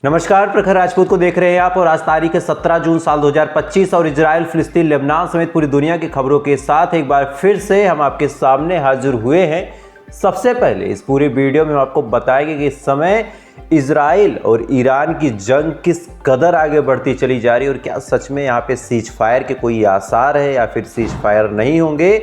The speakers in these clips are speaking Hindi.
नमस्कार, प्रखर राजपूत को देख रहे हैं आप और आज तारीख है 17 जून साल 2025 और इजराइल, फिलिस्तीन, लेबनान समेत पूरी दुनिया की खबरों के साथ एक बार फिर से हम आपके सामने हाजिर हुए हैं। सबसे पहले इस पूरी वीडियो में हम आपको बताएंगे कि इस समय इजराइल और ईरान की जंग किस कदर आगे बढ़ती चली जा रही है और क्या सच में यहाँ पे सीज फायर के कोई आसार है या फिर सीज फायर नहीं होंगे।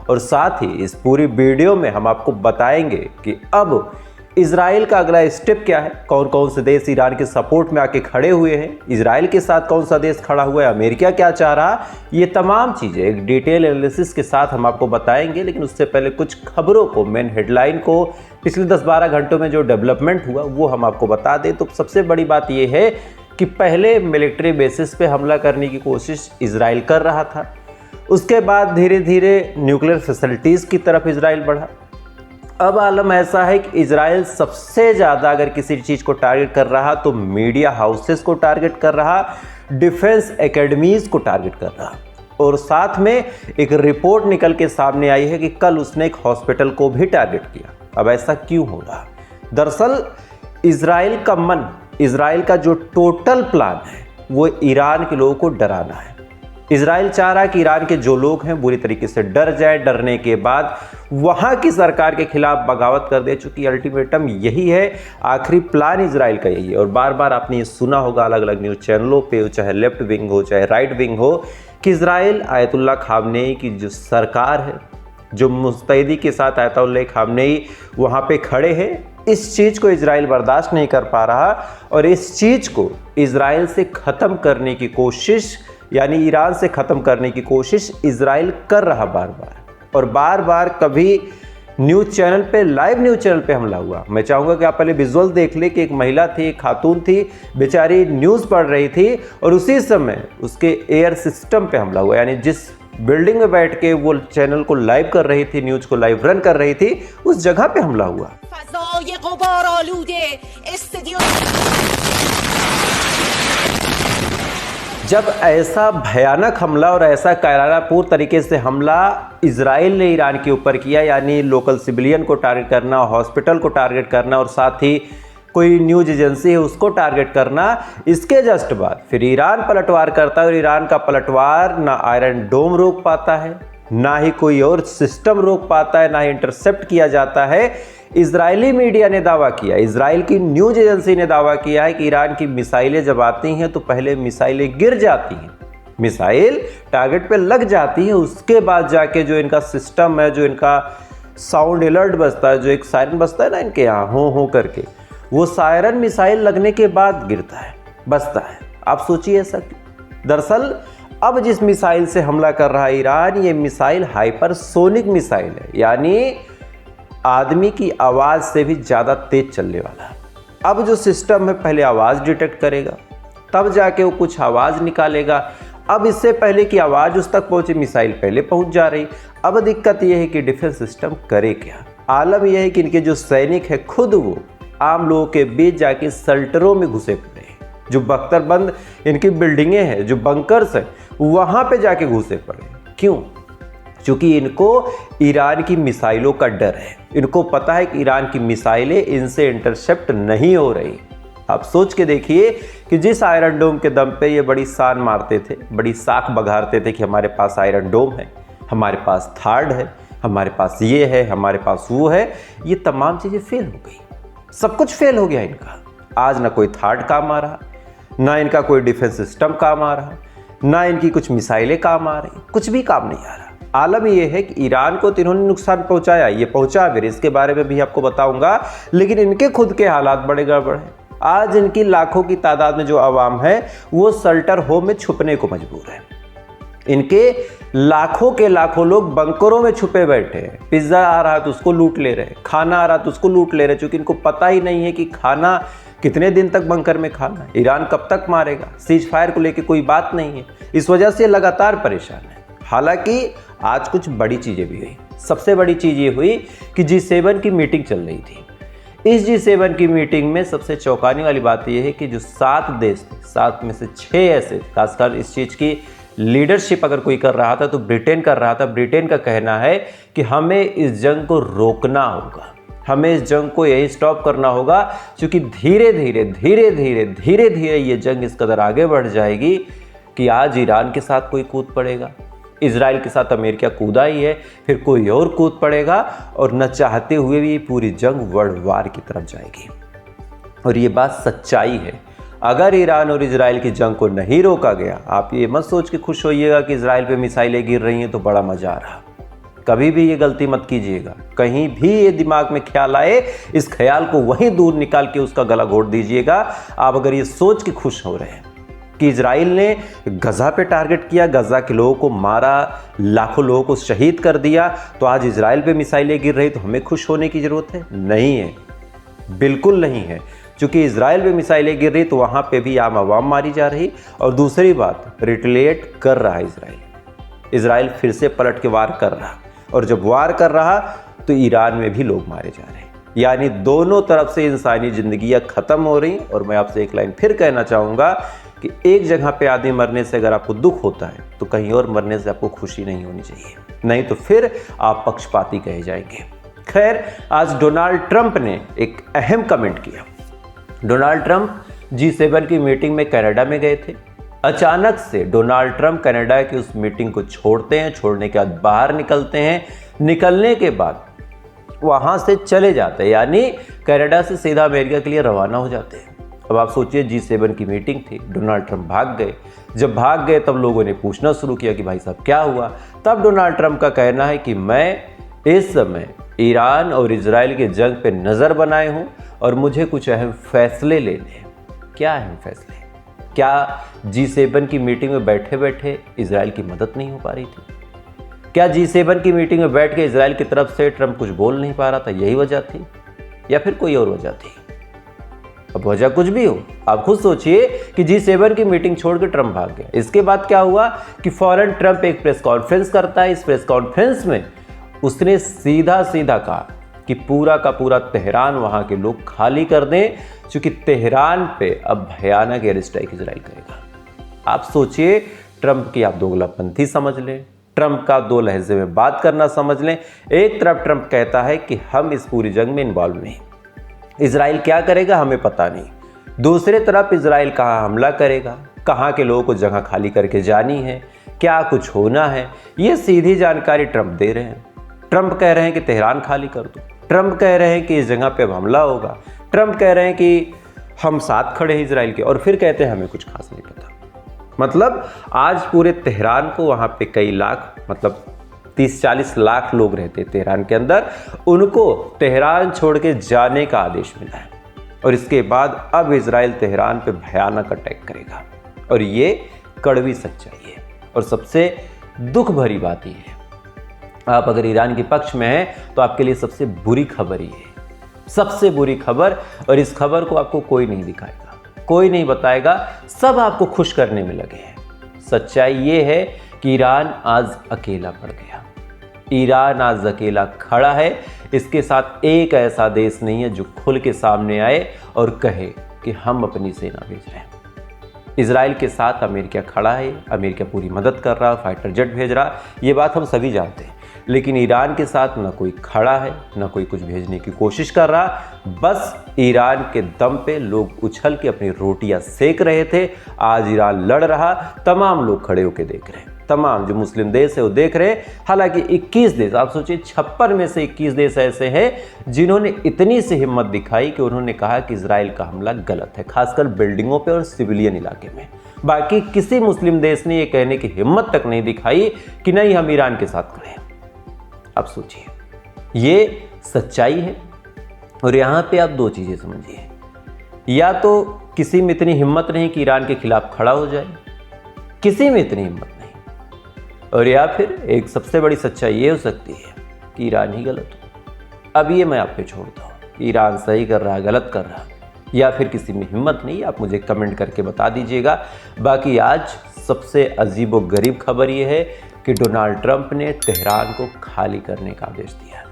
और साथ ही इस पूरी वीडियो में हम आपको बताएंगे कि अब इजराइल का अगला स्टेप क्या है, कौन कौन से देश ईरान के सपोर्ट में आके खड़े हुए हैं, इजराइल के साथ कौन सा देश खड़ा हुआ है, अमेरिका क्या चाह रहा, ये तमाम चीज़ें एक डिटेल एनालिसिस के साथ हम आपको बताएंगे। लेकिन उससे पहले कुछ खबरों को, मेन हेडलाइन को, पिछले 10-12 घंटों में जो डेवलपमेंट हुआ वो हम आपको बता दें। तो सबसे बड़ी बात ये है कि पहले मिलिट्री बेसिस पे हमला करने की कोशिश इजराइल कर रहा था, उसके बाद धीरे धीरे न्यूक्लियर फैसिलिटीज़ की तरफ इजराइल बढ़ा। अब आलम ऐसा है कि इजराइल सबसे ज़्यादा अगर किसी चीज़ को टारगेट कर रहा तो मीडिया हाउसेस को टारगेट कर रहा, डिफेंस एकेडमीज़ को टारगेट कर रहा। और साथ में एक रिपोर्ट निकल के सामने आई है कि कल उसने एक हॉस्पिटल को भी टारगेट किया। अब ऐसा क्यों हो रहा? दरअसल इजराइल का जो टोटल प्लान है वो ईरान के लोगों को डराना है। इजराइल चाह रहा है कि ईरान के जो लोग हैं बुरी तरीके से डर जाए, डरने के बाद वहां की सरकार के खिलाफ बगावत कर दे। चूंकि अल्टीमेटम यही है, आखिरी प्लान इजराइल का यही है। और बार बार आपने ये सुना होगा अलग अलग न्यूज़ चैनलों पे, चाहे लेफ्ट विंग हो चाहे राइट विंग हो, कि इजराइल आयतुल्ला खामनेई की जो सरकार है, जो मुस्तैदी के साथ आयतुल्ला खामनेई वहाँ पे खड़े हैं, इस चीज़ को इजराइल बर्दाश्त नहीं कर पा रहा और इस चीज़ को इजराइल से ख़त्म करने की कोशिश, यानी ईरान से ख़त्म करने की कोशिश इजराइल कर रहा बार बार। और बार बार कभी न्यूज़ चैनल पे, लाइव न्यूज़ चैनल पे हमला हुआ। मैं चाहूँगा कि आप पहले विजुअल देख ले कि एक महिला थी, एक खातून थी, बेचारी न्यूज़ पढ़ रही थी और उसी समय उसके एयर सिस्टम पे हमला हुआ। यानी जिस बिल्डिंग में बैठ के वो चैनल को लाइव कर रही थी, न्यूज़ को लाइव रन कर रही थी, उस जगह पे हमला हुआ। जब ऐसा भयानक हमला और ऐसा कायरानापूर्ण तरीके से हमला इजराइल ने ईरान के ऊपर किया, यानी लोकल सिविलियन को टारगेट करना, हॉस्पिटल को टारगेट करना और साथ ही कोई न्यूज़ एजेंसी है उसको टारगेट करना, इसके जस्ट बाद फिर ईरान पलटवार करता है। और ईरान का पलटवार ना आयरन डोम रोक पाता है, ना ही कोई और सिस्टम रोक पाता है, ना ही इंटरसेप्ट किया जाता है। इजरायली मीडिया ने दावा किया, इजराइल की न्यूज़ एजेंसी ने दावा किया है कि ईरान की मिसाइलें जब आती हैं तो पहले मिसाइलें गिर जाती हैं, मिसाइल टारगेट पे लग जाती है, उसके बाद जाके जो इनका सिस्टम है, जो इनका साउंड अलर्ट बजता है, जो एक सायरन बजता है ना इनके यहाँ हो करके, वो सायरन मिसाइल लगने के बाद गिरता है, बजता है। आप सोचिए ऐसा क्यों? दरअसल अब जिस मिसाइल से हमला कर रहा है ईरान, ये मिसाइल हाइपरसोनिक मिसाइल है, यानी आदमी की आवाज़ से भी ज़्यादा तेज चलने वाला है। अब जो सिस्टम है पहले आवाज़ डिटेक्ट करेगा, तब जाके वो कुछ आवाज़ निकालेगा। अब इससे पहले कि आवाज़ उस तक पहुँचे, मिसाइल पहले पहुँच जा रही। अब दिक्कत यह है कि डिफेंस सिस्टम करे क्या। आलम यह है कि इनके जो सैनिक है खुद वो आम लोगों के बीच जाके शेल्टरों में घुसे पड़े हैं, जो बख्तरबंद इनकी बिल्डिंगें हैं, जो बंकर्स हैं, वहाँ पे जाके घुसे पड़े। क्यों? क्योंकि इनको ईरान की मिसाइलों का डर है। इनको पता है कि ईरान की मिसाइलें इनसे इंटरसेप्ट नहीं हो रही। आप सोच के देखिए कि जिस आयरन डोम के दम पे ये बड़ी शान मारते थे, बड़ी साख बघारते थे कि हमारे पास आयरन डोम है, हमारे पास थार्ड है, हमारे पास ये है, हमारे पास वो है, ये तमाम चीज़ें फेल हो गई। सब कुछ फेल हो गया इनका। आज ना कोई थार्ड काम आ रहा, ना इनका कोई डिफेंस सिस्टम काम आ रहा, ना इनकी कुछ मिसाइलें काम आ रही, कुछ भी काम नहीं आ रहा। आलम यह है कि ईरान को तो इन्होंने नुकसान पहुंचाया, ये पहुंचा, फिर इसके बारे में भी आपको बताऊंगा, लेकिन इनके खुद के हालात बड़े गड़बड़ हैं। आज इनकी लाखों की तादाद में जो आवाम है वो शेल्टर होम में छुपने को मजबूर है। इनके लाखों के लाखों लोग बंकरों में छुपे बैठे हैं। पिज्ज़ा आ रहा तो उसको लूट ले रहे, खाना आ रहा तो उसको लूट ले रहे, क्योंकि इनको पता ही नहीं है कि खाना कितने दिन तक बंकर में खाना, ईरान कब तक मारेगा, सीज फायर को लेकर कोई बात नहीं है। इस वजह से लगातार परेशान है। हालांकि आज कुछ बड़ी चीज़ें भी हुई। सबसे बड़ी चीज़ ये हुई कि G7 की मीटिंग चल रही थी। इस G7 की मीटिंग में सबसे चौंकाने वाली बात यह है कि जो 7 देश थे, 7 में से 6 ऐसे, खासकर इस चीज़ की लीडरशिप अगर कोई कर रहा था तो ब्रिटेन कर रहा था। ब्रिटेन का कहना है कि हमें इस जंग को रोकना होगा। हमें इस जंग को यही स्टॉप करना होगा, क्योंकि धीरे धीरे ये जंग इस कदर आगे बढ़ जाएगी कि आज ईरान के साथ कोई कूद पड़ेगा, इजराइल के साथ अमेरिका कूदा ही है, फिर कोई और कूद पड़ेगा और न चाहते हुए भी पूरी जंग वर्ल्ड वार की तरफ जाएगी। और ये बात सच्चाई है। अगर ईरान और इजराइल की जंग को नहीं रोका गया, आप ये मत सोच के खुश होइएगा कि इजराइल पे मिसाइलें गिर रही हैं तो बड़ा मजा आ रहा। कभी भी ये गलती मत कीजिएगा। कहीं भी ये दिमाग में ख्याल आए, इस ख्याल को वहीं दूर निकाल के उसका गला घोट दीजिएगा। आप अगर ये सोच के खुश हो रहे हैं कि इजराइल ने गजा पे टारगेट किया, गजा के लोगों को मारा, लाखों लोगों को शहीद कर दिया, तो आज इजराइल पे मिसाइलें गिर रही तो हमें खुश होने की जरूरत है? नहीं है, बिल्कुल नहीं है। क्योंकि इजराइल पे मिसाइलें गिर रही तो वहां पे भी आम आवाम मारी जा रही। और दूसरी बात, रिटेलिएट कर रहा है इजराइल फिर से पलट के वार कर रहा, और जब वार कर रहा तो ईरान में भी लोग मारे जा रहे हैं। यानी दोनों तरफ से इंसानी जिंदगियां खत्म हो रही। और मैं आपसे एक लाइन फिर कहना चाहूँगा कि एक जगह पे आदमी मरने से अगर आपको दुख होता है तो कहीं और मरने से आपको खुशी नहीं होनी चाहिए, नहीं तो फिर आप पक्षपाती कहे जाएंगे। खैर, आज डोनाल्ड ट्रंप ने एक अहम कमेंट किया। डोनाल्ड ट्रंप G7 की मीटिंग में कनाडा में गए थे। अचानक से डोनाल्ड ट्रंप कनाडा की उस मीटिंग को छोड़ते हैं, छोड़ने के बाद बाहर निकलते हैं, निकलने के बाद वहां से चले जाते हैं, यानी कनाडा से सीधा अमेरिका के लिए रवाना हो जाते हैं। अब आप सोचिए, G7 की मीटिंग थी, डोनाल्ड ट्रंप भाग गए। जब भाग गए तब लोगों ने पूछना शुरू किया कि भाई साहब क्या हुआ। तब डोनाल्ड ट्रंप का कहना है कि मैं इस समय ईरान और इजराइल के जंग पे नज़र बनाए हूं और मुझे कुछ अहम फैसले लेने हैं। क्या अहम फैसले? क्या G7 की मीटिंग में बैठे बैठे इजराइल की मदद नहीं हो पा रही थी? क्या G7 की मीटिंग में बैठ के इजराइल की तरफ से ट्रंप कुछ बोल नहीं पा रहा था, यही वजह थी? या फिर कोई और वजह थी? अब वजह कुछ भी हो, आप खुद सोचिए कि G7 की मीटिंग छोड़ के ट्रंप भाग गया। इसके बाद क्या हुआ कि फौरन ट्रंप एक प्रेस कॉन्फ्रेंस करता है। इस प्रेस कॉन्फ्रेंस में उसने सीधा कहा कि पूरा का पूरा तेहरान, वहां के लोग खाली कर दें, क्योंकि तेहरान पे अब भयानक एयर स्ट्राइक इजराइल करेगा। आप सोचिए, ट्रंप की आप दोगलापंथी समझ लें, ट्रंप का दो लहजे में बात करना समझ लें। एक तरफ ट्रंप कहता है कि हम इस पूरी जंग में इन्वॉल्व नहीं, इजराइल क्या करेगा हमें पता नहीं। दूसरे तरफ इजराइल कहाँ हमला करेगा, कहाँ के लोगों को जगह खाली करके जानी है, क्या कुछ होना है, ये सीधी जानकारी ट्रंप दे रहे हैं। ट्रंप कह रहे हैं कि तेहरान खाली कर दो, ट्रंप कह रहे हैं कि इस जगह पे अब हमला होगा, ट्रंप कह रहे हैं कि हम साथ खड़े हैं इजराइल के, और फिर कहते हैं हमें कुछ खास नहीं पता। मतलब आज पूरे तेहरान को, वहाँ पे कई लाख, मतलब 30-40 लाख लोग रहते तेहरान के अंदर, उनको तेहरान छोड़ के जाने का आदेश मिला है। और इसके बाद अब इजराइल तेहरान पे भयानक अटैक करेगा। और ये कड़वी सच्चाई है। और सबसे दुख भरी बात ये है, आप अगर ईरान के पक्ष में हैं तो आपके लिए सबसे बुरी खबर ये है, सबसे बुरी खबर। और इस खबर को आपको कोई नहीं दिखाएगा, कोई नहीं बताएगा, सब आपको खुश करने में लगे हैं। सच्चाई ये है कि ईरान आज अकेला पड़ गया। ईरान आज अकेला खड़ा है। इसके साथ एक ऐसा देश नहीं है जो खुल के सामने आए और कहे कि हम अपनी सेना भेज रहे हैं। इजराइल के साथ अमेरिका खड़ा है, अमेरिका पूरी मदद कर रहा, फाइटर जेट भेज रहा, ये बात हम सभी जानते हैं। लेकिन ईरान के साथ ना कोई खड़ा है, ना कोई कुछ भेजने की कोशिश कर रहा। बस ईरान के दम पे लोग उछल के अपनी रोटियां सेक रहे थे। आज ईरान लड़ रहा, तमाम लोग खड़े होकर देख रहे हैं, तमाम जो मुस्लिम देश है वो देख रहे हैं। हालांकि 21 देश, आप सोचिए 56 में से 21 देश ऐसे हैं जिन्होंने इतनी सी हिम्मत दिखाई कि उन्होंने कहा कि इजराइल का हमला गलत है, खासकर बिल्डिंगों पे और सिविलियन इलाके में। बाकी किसी मुस्लिम देश ने ये कहने की हिम्मत तक नहीं दिखाई कि नहीं हम ईरान के साथ खड़े हैं। अब सोचिए, ये सच्चाई है। और यहां पे आप दो चीजें समझिए, या तो किसी में इतनी हिम्मत नहीं कि ईरान के खिलाफ खड़ा हो जाए, किसी में इतनी हिम्मत नहीं, और या फिर एक सबसे बड़ी सच्चाई ये हो सकती है कि ईरान ही गलत हो। अब ये मैं आप पे छोड़ता हूँ, ईरान सही कर रहा है, गलत कर रहा, या फिर किसी में हिम्मत नहीं, आप मुझे कमेंट करके बता दीजिएगा। बाकी आज सबसे अजीब व गरीब खबर ये है कि डोनाल्ड ट्रंप ने तेहरान को खाली करने का आदेश दिया।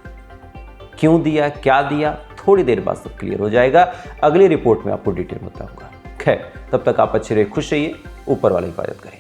क्यों दिया, क्या दिया, थोड़ी देर बाद सब क्लियर हो जाएगा। अगली रिपोर्ट में आपको डिटेल बताऊंगा। खैर, तब तक आप अच्छे रहिए, खुश रहिए, ऊपर वाला हिफाजत करें।